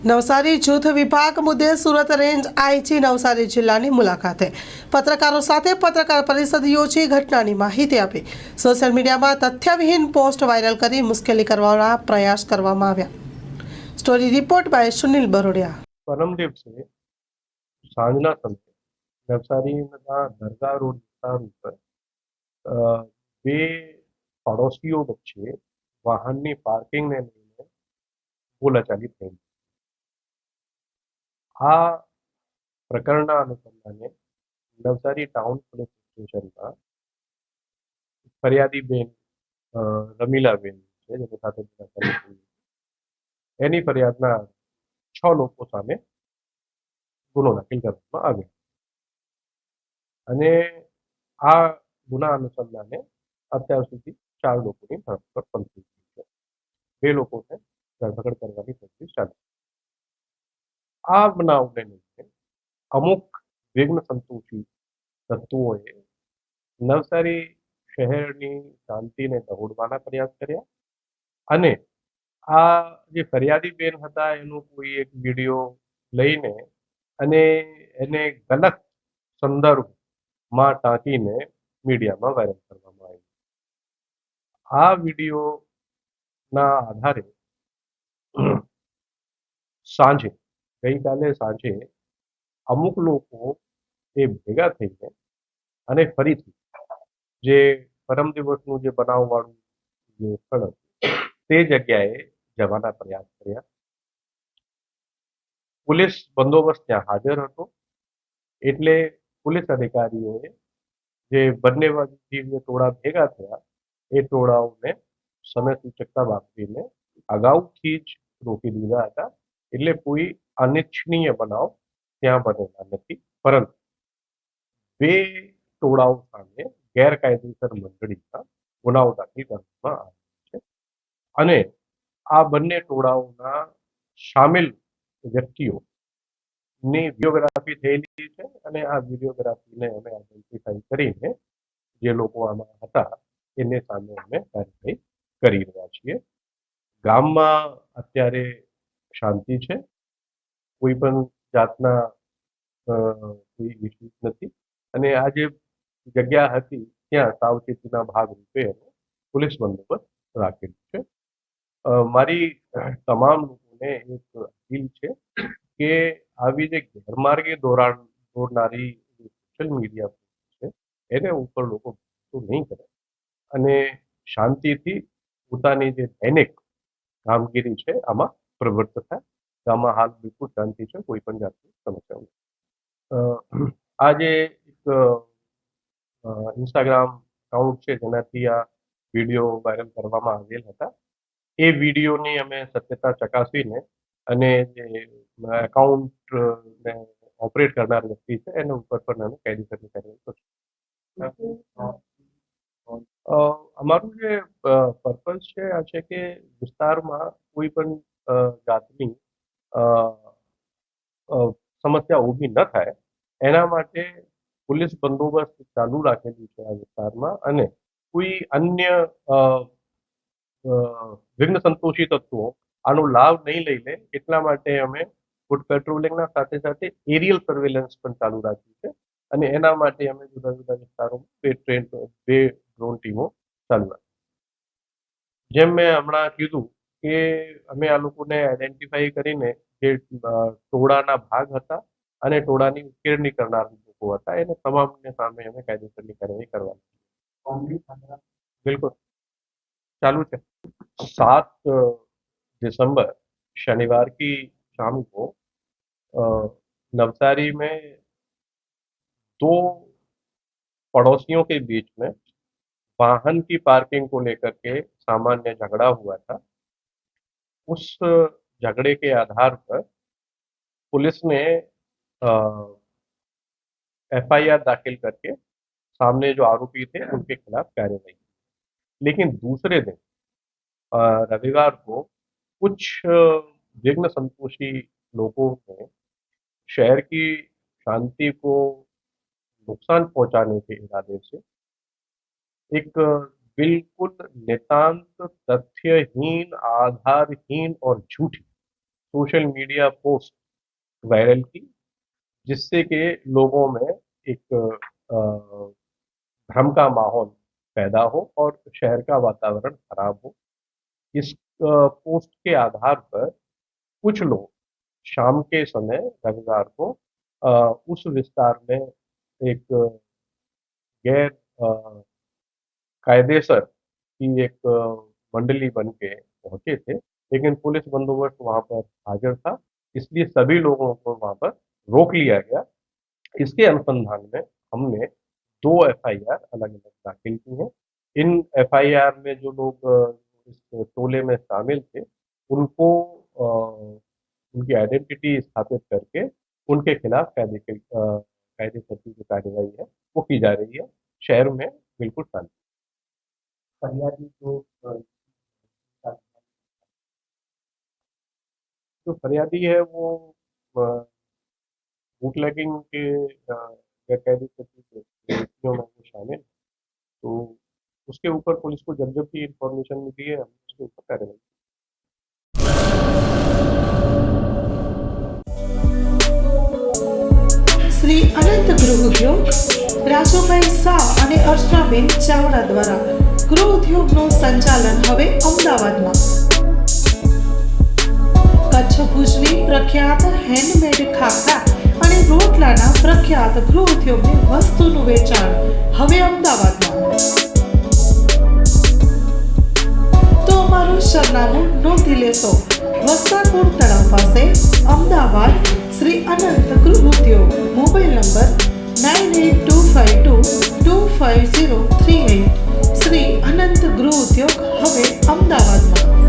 નવસારી જૂથ વિભાગ મુદ્દે સુરત રેન્જ આઈજી નવસારી જિલ્લાની મુલાકાતે પત્રકારો સાથે પત્રકાર પરિષદ યોજી ઘટનાની માહિતી આપી સોશિયલ મીડિયામાં તથ્યવિહીન પોસ્ટ વાયરલ કરી મુશ્કેલી કરવાના પ્રયાસ કરવામાં આવ્યા। Story report by Sunil Barodiya. પરમ દિવસે સાંજના સમયે નવસારીના દરગાહ રોડ વિસ્તાર ઉપર બે પડોશીઓ વચ્ચે વાહનની પાર્કિંગને લઈને બોલાચાલી થઈ। આ પ્રકરણના અનુસંધાને નવસારી ટાઉન પોલીસ સ્ટેશનમાં ફરિયાદી બેન રમીલાબેન છે, જેની સાથે મુલાકાત થઈ, એની ફરિયાદના 6 લોકો સામે ગુનો દાખલ કરવામાં આવ્યો અને આ ગુના અનુસંધાને અત્યાર સુધી 4 લોકોની ધરપકડ પણ થઈ છે। 2 લોકોને ધરપકડ કરવાની તજવીજ ચાલે છે। આ બનાવને લઈને અમુક વિઘ્ન સંતોષી તત્વોએ નવસારી શહેરની શાંતિને દહોડવાના પ્રયાસ કર્યા અને આ જે ફરિયાદી બેન હતા એનો કોઈ એક વિડીયો લઈને અને એને ગલત સંદર્ભમાં ટાંકીને મીડિયામાં વાયરલ કરવામાં આવ્યો। આ વિડીયોના આધારે ગઈકાલે સાંજે અમુક લોકો એ ભેગા થઈને અને ફરીથી જે પરમ દિવસનું જે બનાવવાળું જે સ્થળ હતું તે જગ્યાએ જવાના પ્રયાસ કર્યા। પોલીસ બંદોબસ્ત ત્યાં હાજર હતો એટલે પોલીસ અધિકારીઓએ જે બંને જે ટોળા ભેગા થયા એ ટોળાઓને સમય સૂચકતા વાપરીને અગાઉથી જ રોકી દીધા હતા, એટલે કોઈ અનિચ્છનીય બનાવ ત્યાં બનેલા નથી, પરંતુ બે ટોળાઓ સામે ગેરકાયદેસર મંડળીના ગુનાઓ દાખલ કરવામાં આવ્યા છે અને આ બંને ટોળાઓના સામેલ વ્યક્તિઓની વિડીયોગ્રાફી થયેલી છે અને આ વિડીયોગ્રાફીને અમે આઈડેન્ટિફાઈ કરીને જે લોકો આમાં હતા એને સામે અમે કાર્યવાહી કરી રહ્યા છીએ। ગામમાં અત્યારે શાંતિ છે, કોઈ પણ જાતના કોઈ ઇસ્યુઝ નથી અને આ જે જગ્યા હતી ત્યાં સાવચેતીના ભાગરૂપે પોલીસ બંદોબસ્ત રાખેલું છે। મારી તમામ લોકોને એક અપીલ છે કે આવી જે ગેરમાર્ગે દોરનારી સોશિયલ મીડિયા છે એને ઉપર લોકો નહીં કરે અને શાંતિથી પોતાની જે દૈનિક કામગીરી છે આમાં પ્રવૃત્ત થાય। ગામમાં હાલ બિલકુલ શાંતિ છે, કોઈ પણ જાતની સમસ્યા નથી। આ જે એક ઇન્સ્ટાગ્રામ એકાઉન્ટ છે જેનાથી આ વિડીયો વાયરલ કરવામાં આવેલ હતા એ વિડીયોની અમે સત્યતા ચકાસીને અને જે એકાઉન્ટને ઓપરેટ કરનાર વ્યક્તિ છે એના ઉપર પણ અમે કાયદેસરની કાર્યવાહી કરીશું। અમારું જે પર્પઝ છે આ છે કે વિસ્તારમાં કોઈ પણ જાતની સમસ્યા ઊભી ન થાય એના માટે પોલીસ બંદોબસ્ત ચાલુ રાખેલું છે આ વિસ્તારમાં અને કોઈ અન્ય વિઘ્ન સંતોષી તત્વો આનો લાભ નહીં લઈ લે એટલા માટે અમે ફૂટ પેટ્રોલિંગના સાથે સાથે એરિયલ સર્વેલન્સ પણ ચાલુ રાખ્યું છે અને એના માટે અમે જુદા જુદા વિસ્તારોમાં બે ડ્રોન ટીમો ચાલુ રાખી। જેમ મેં હમણાં કીધું કે અમે આ લોકોને આઈડેન્ટિફાઈ કરીને જે ટોળાના ભાગ હતા અને ટોળાની ઉશ્કેરણી કરનાર લોકો હતા એને તમામને સામે અમે કાયદેસરની કાર્યવાહી કરવાની બિલકુલ चालू है। 7 दिसंबर शनिवार की शाम को नवसारी में 2 पड़ोसियों के बीच में वाहन की पार्किंग को लेकर के सामान्य झगड़ा हुआ था। उस झगड़े के आधार पर पुलिस ने एफआईआर दाखिल करके सामने जो आरोपी थे उनके खिलाफ कार्रवाई की। लेकिन दूसरे दिन रविवार को कुछ विघ्न संतोषी लोगों ने शहर की शांति को नुकसान पहुंचाने के इरादे से एक बिल्कुल नितांत तथ्यहीन, आधारहीन और झूठी सोशल मीडिया पोस्ट वायरल की, जिससे कि लोगों में एक भ्रम का माहौल पैदा हो और शहर का वातावरण खराब हो। इस पोस्ट के आधार पर कुछ लोग शाम के समय रविवार को उस विस्तार में एक गैर कायदेसर की एक मंडली बन के पहुंचे थे, लेकिन पुलिस बंदोबस्त वहां पर हाजिर था, इसलिए सभी लोगों को वहां पर रोक लिया गया। इसके अनुसंधान में हमने 2 एफआईआर अलग-अलग दाखिल की हैं। इन एफआईआर में जो लोग इस टोले में शामिल थे, उनको उनकी आइडेंटिटी स्थापित करके उनके खिलाफ कायदेसर की जो कार्रवाई है, वो की जा रही है। शहर में बिल्कुल शांति। फरियादी जो फरियादी है वो बूटलेगिंग के गैरकायदे गतिविधियों में वो शामिल है। तो उसके ऊपर पुलिस को जब भी इंफॉर्मेशन मिली है, हमने उसके ऊपर कार्रवाई की। શ્રી અનંત ગૃહ ઉદ્યોગ રાજુભાઈ શાહ અને અર્ચનાબેન ચાવડા દ્વારા ગૃહ ઉદ્યોગનું સંચાલન હવે અમદાવાદમાં કચ્છ ભુજની પ્રખ્યાત હેન્ડમેડ ખાખરા અને રોટલાના પ્રખ્યાત ગૃહ ઉદ્યોગની વસ્તુનું વેચાણ હવે અમદાવાદમાં। તો અમારું સરનામું નોંધી લેશો। વસ્ત્રાપુર તળાવ પાસે અમદાવાદ, શ્રી અનંત ગૃહ ઉદ્યોગ। Mobile number 9825225038। શ્રી અનંત ગૃહ ઉદ્યોગ હવે અમદાવાદમાં।